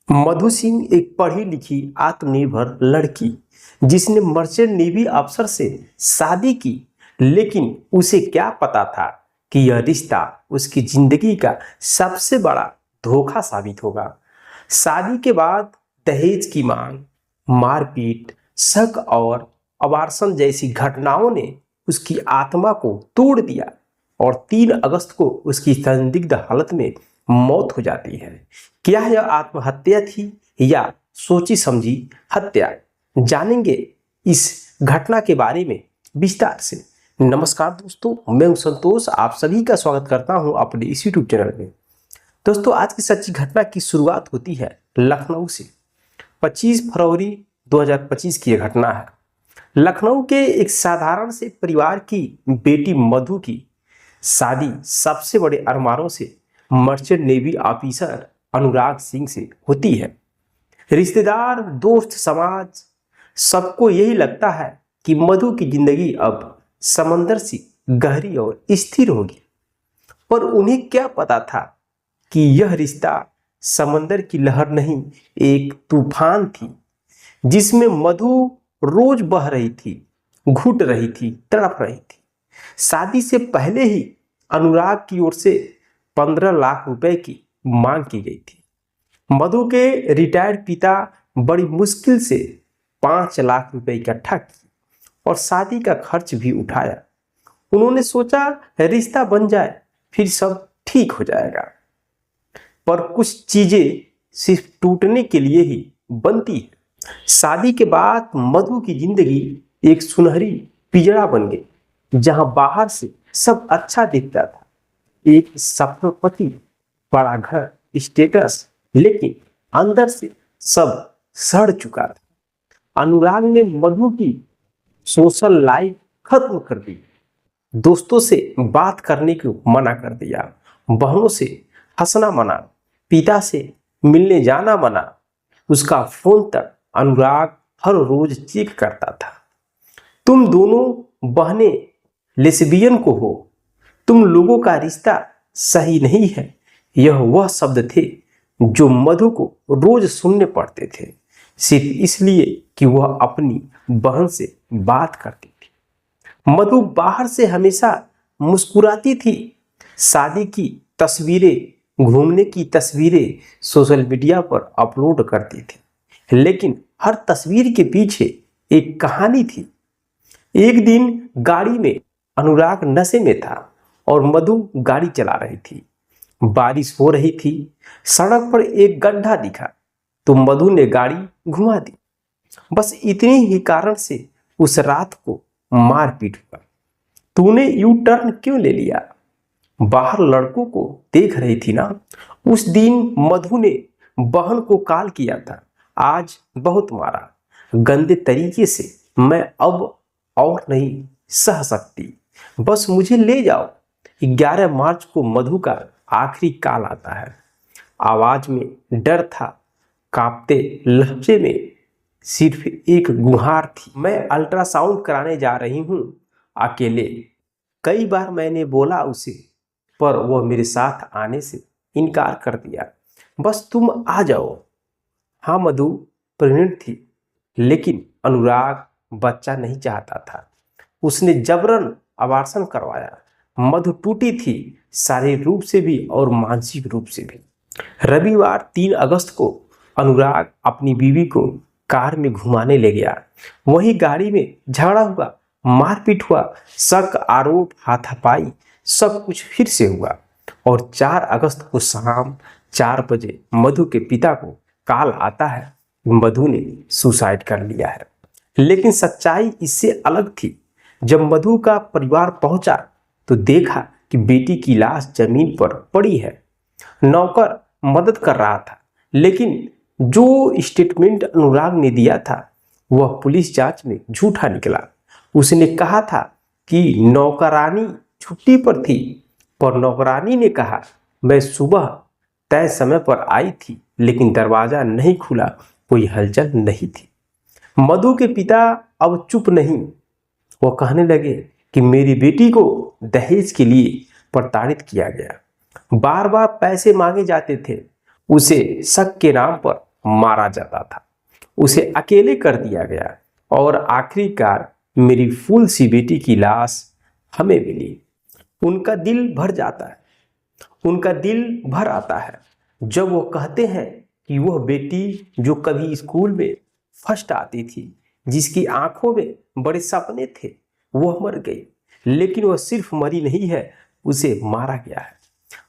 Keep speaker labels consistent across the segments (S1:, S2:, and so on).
S1: मधु सिंह एक पढ़ी लिखी आत्मनिर्भर लड़की जिसने मर्चेंट नेवी अफसर से शादी की। लेकिन उसे क्या पता था कि यह रिश्ता उसकी जिंदगी का सबसे बड़ा धोखा साबित होगा। शादी के बाद दहेज की मांग, मारपीट, शक और अबार्सन जैसी घटनाओं ने उसकी आत्मा को तोड़ दिया और 3 अगस्त को उसकी संदिग्ध हालत में मौत हो जाती है। क्या यह आत्महत्या थी या सोची समझी हत्या, जानेंगे इस घटना के बारे में विस्तार से। नमस्कार दोस्तों, मैं हूं संतोष, आप सभी का स्वागत करता हूं अपने इस यूट्यूब चैनल में। दोस्तों, आज की सच्ची घटना की शुरुआत होती है लखनऊ से। 25 फरवरी 2025 की यह घटना है। लखनऊ के एक साधारण से परिवार की बेटी मधु की शादी सबसे बड़े अरमानों से merchant navy officer Anurag Singh से होती है। रिश्तेदार, दोस्त, समाज, सबको यही लगता है कि मधु की जिंदगी अब समंदर सी गहरी और स्थिर होगी। पर उन्हें क्या पता था कि यह रिश्ता समंदर की लहर नहीं, एक तूफान थी जिसमें मधु रोज बह रही थी, घुट रही थी, तड़प रही थी। शादी से पहले ही अनुराग की ओर से 15 लाख रुपए की मांग की गई थी। मधु के रिटायर्ड पिता बड़ी मुश्किल से 5 लाख रुपए इकट्ठा किए और शादी का खर्च भी उठाया। उन्होंने सोचा रिश्ता बन जाए फिर सब ठीक हो जाएगा। पर कुछ चीजें सिर्फ टूटने के लिए ही बनती है। शादी के बाद मधु की जिंदगी एक सुनहरी पिंजरा बन गई, जहां बाहर से सब अच्छा दिखता था, एक सफल पति, बड़ा घर, स्टेटस, लेकिन अंदर से सब सड़ चुका था। अनुराग ने मधु की सोशल लाइफ खत्म कर दी, दोस्तों से बात करने को मना कर दिया, बहनों से हंसना मना, पिता से मिलने जाना मना। उसका फोन तक अनुराग हर रोज चेक करता था। तुम दोनों बहनें लेस्बियन को हो, तुम लोगों का रिश्ता सही नहीं है, यह वह शब्द थे जो मधु को रोज सुनने पड़ते थे, सिर्फ इसलिए कि वह अपनी बहन से बात करती थी। मधु बाहर से हमेशा मुस्कुराती थी, शादी की तस्वीरें, घूमने की तस्वीरें सोशल मीडिया पर अपलोड करती थी, लेकिन हर तस्वीर के पीछे एक कहानी थी। एक दिन गाड़ी में अनुराग नशे में था और मधु गाड़ी चला रही थी। बारिश हो रही थी, सड़क पर एक गड्ढा दिखा तो मधु ने गाड़ी घुमा दी। बस इतने ही कारण से उस रात को मारपीट हुआ। तूने यू टर्न क्यों ले लिया? बाहर लड़कों को देख रही थी ना। उस दिन मधु ने बहन को कॉल किया था, आज बहुत मारा, गंदे तरीके से, मैं अब और नहीं सह सकती, बस मुझे ले जाओ। 11 मार्च को मधु का आखिरी कॉल आता है। आवाज में डर था, कांपते लहजे में सिर्फ एक गुहार थी, मैं अल्ट्रासाउंड कराने जा रही हूँ अकेले। कई बार मैंने बोला उसे, पर वह मेरे साथ आने से इनकार कर दिया। बस तुम आ जाओ। हाँ, मधु प्रेग्नेंट थी, लेकिन अनुराग बच्चा नहीं चाहता था। उसने जबरन अबार्सन करवाया। मधु टूटी थी, शारीरिक रूप से भी और मानसिक रूप से भी। रविवार 3 अगस्त को अनुराग अपनी बीवी को कार में घुमाने ले गया। वही गाड़ी में झगड़ा हुआ, मारपीट हुआ, शक, आरोप, हाथापाई, सब कुछ फिर से हुआ। और 4 अगस्त को शाम 4 बजे मधु के पिता को कॉल आता है, मधु ने सुसाइड कर लिया है। लेकिन सच्चाई इससे अलग थी। जब मधु का परिवार पहुंचा तो देखा कि बेटी की लाश जमीन पर पड़ी है। नौकर मदद कर रहा था, लेकिन जो स्टेटमेंट अनुराग ने दिया था वह पुलिस जांच में झूठा निकला। उसने कहा था कि नौकरानी छुट्टी पर थी, पर नौकरानी ने कहा, मैं सुबह तय समय पर आई थी, लेकिन दरवाजा नहीं खुला, कोई हलचल नहीं थी। मधु के पिता अब चुप नहीं, वो कहने लगे कि मेरी बेटी को दहेज के लिए प्रताड़ित किया गया, बार बार पैसे मांगे जाते थे, उसे शक के नाम पर मारा जाता था, उसे अकेले कर दिया गया और आखिरकार मेरी फूल सी बेटी की लाश हमें मिली। उनका दिल भर जाता है, उनका दिल भर आता है जब वो कहते हैं कि वह बेटी जो कभी स्कूल में फर्स्ट आती थी, जिसकी आंखों में बड़े सपने थे, वह मर गई। लेकिन वह सिर्फ मरी नहीं है, उसे मारा गया है।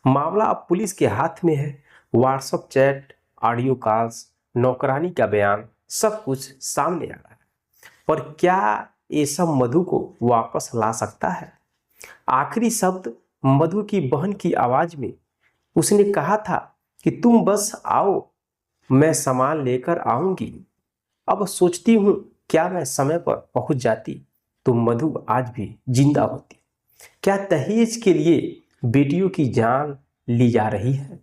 S1: मामला अब पुलिस के हाथ में है। व्हाट्सएप चैट, ऑडियो कॉल्स, नौकरानी का बयान, सब कुछ सामने आ रहा है। पर क्या ये सब मधु को वापस ला सकता है? आखिरी शब्द मधु की बहन की आवाज में उसने कहा था कि तुम बस आओ, मैं सामान लेकर आऊंगी। अब सोचती हूँ, क्या मैं समय पर पहुंच जाती तो मधु आज भी जिंदा होती। क्या दहेज के लिए बेटियों की जान ली जा रही है?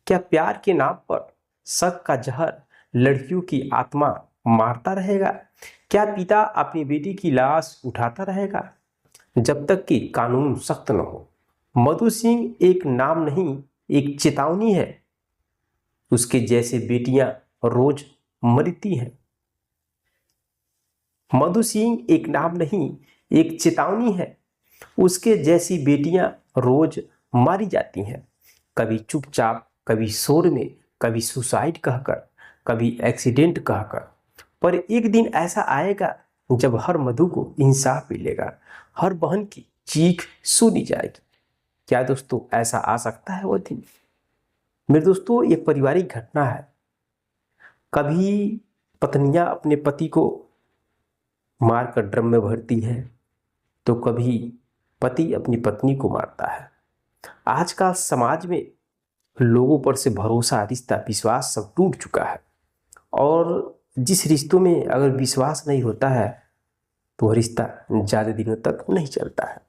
S1: क्या प्यार के नाम पर शक का जहर लड़कियों की आत्मा मारता रहेगा? क्या पिता अपनी बेटी की लाश उठाता रहेगा जब तक कि कानून सख्त न हो? मधु सिंह एक नाम नहीं, एक चेतावनी है। उसके जैसे बेटियां रोज मरती हैं। मधु सिंह एक नाम नहीं, एक चेतावनी है। उसके जैसी बेटियां रोज मारी जाती हैं, कभी चुपचाप, कभी शोर में, कभी सुसाइड कहकर, कभी एक्सीडेंट कहकर। पर एक दिन ऐसा आएगा जब हर मधु को इंसाफ मिलेगा, हर बहन की चीख सुनी जाएगी। क्या दोस्तों ऐसा आ सकता है वो दिन? मेरे दोस्तों, ये पारिवारिक घटना है। कभी पत्नियां अपने पति को मारकर ड्रम में भरती हैं, तो कभी पति अपनी पत्नी को मारता है। आजकल समाज में लोगों पर से भरोसा, रिश्ता, विश्वास सब टूट चुका है। और जिस रिश्तों में अगर विश्वास नहीं होता है तो वह रिश्ता ज़्यादा दिनों तक नहीं चलता है।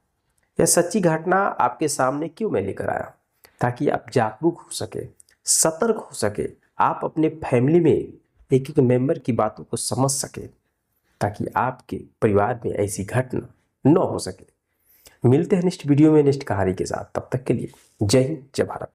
S1: यह सच्ची घटना आपके सामने क्यों मैं लेकर आया? ताकि आप जागरूक हो सके, सतर्क हो सके, आप अपने फैमिली में एक एक मेंबर की बातों को समझ सके, ताकि आपके परिवार में ऐसी घटना न हो सके। मिलते हैं नेक्स्ट वीडियो में नेक्स्ट कहानी के साथ। तब तक के लिए जय हिंद, जय भारत।